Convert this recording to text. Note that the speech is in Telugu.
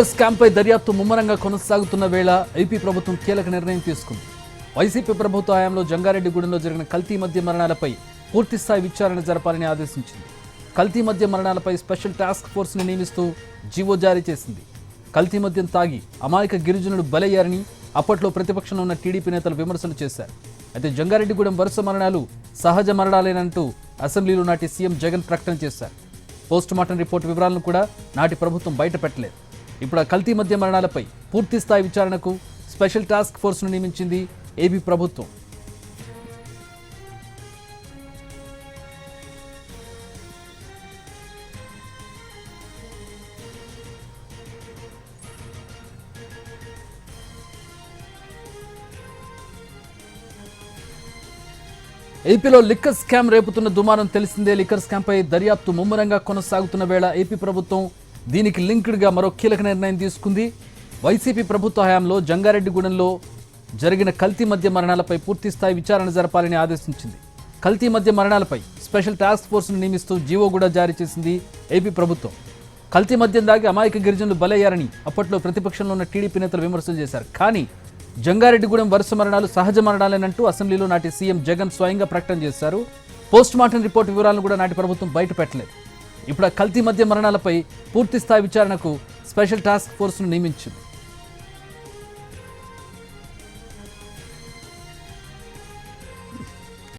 స్కామ్పై దర్యాప్తు ముమ్మరంగా కొనసాగుతున్న వేళ ఏపీ ప్రభుత్వం కీలక నిర్ణయం తీసుకుంది. వైసీపీ ప్రభుత్వ హయాంలో జంగారెడ్డిగూడెంలో జరిగిన కల్తీ మద్య మరణాలపై పూర్తిస్థాయి విచారణ జరపాలని ఆదేశించింది. కల్తీ మద్య మరణాలపై స్పెషల్ టాస్క్ ఫోర్స్ని నియమిస్తూ జీవో జారీ చేసింది. కల్తీ మద్యం తాగి అమాయక గిరిజనులు బలయ్యారని అప్పట్లో ప్రతిపక్షంలో ఉన్న టీడీపీ నేతలు విమర్శలు చేశారు. అయితే జంగారెడ్డిగూడెం వరుస మరణాలు సహజ మరణాలేనంటూ అసెంబ్లీలో నాటి సీఎం జగన్ ప్రకటన చేశారు. పోస్టుమార్టం రిపోర్టు వివరాలను కూడా నాటి ప్రభుత్వం బయటపెట్టలేదు. ఇప్పుడు ఆ కల్తీ మద్య మరణాలపై పూర్తిస్థాయి విచారణకు స్పెషల్ టాస్క్ ఫోర్స్ను నియమించింది ఏపీ ప్రభుత్వం. ఏపీలో లిక్కర్ స్కామ్ రేపుతున్న దుమారం తెలిసిందే. లిక్కర్ స్కామ్పై దర్యాప్తు ముమ్మరంగా కొనసాగుతున్న వేళ ఏపీ ప్రభుత్వం దీనికి లింక్డ్గా మరో కీలక నిర్ణయం తీసుకుంది. వైసీపీ ప్రభుత్వ హయాంలో జంగారెడ్డిగూడెంలో జరిగిన కల్తీ మద్య మరణాలపై పూర్తిస్థాయి విచారణ జరపాలని ఆదేశించింది. కల్తీ మద్య మరణాలపై స్పెషల్ టాస్క్ ఫోర్స్ను నియమిస్తూ జీవో కూడా జారీ చేసింది ఏపీ ప్రభుత్వం. కల్తీ మద్యం దాగి అమాయక గిరిజనులు బలయ్యారని అప్పట్లో ప్రతిపక్షంలో ఉన్న టీడీపీ నేతలు విమర్శలు చేశారు. కానీ జంగారెడ్డిగూడెం వరుస మరణాలు సహజ మరణాలేనంటూ అసెంబ్లీలో నాటి సీఎం జగన్ స్వయంగా ప్రకటన చేశారు. పోస్టుమార్టం రిపోర్టు వివరాలను కూడా నాటి ప్రభుత్వం బయటపెట్టలేదు. ఇప్పుడు ఆ కల్తీ మద్య మరణాలపై పూర్తిస్థాయి విచారణకు స్పెషల్ టాస్క్ ఫోర్స్ను నియమించింది.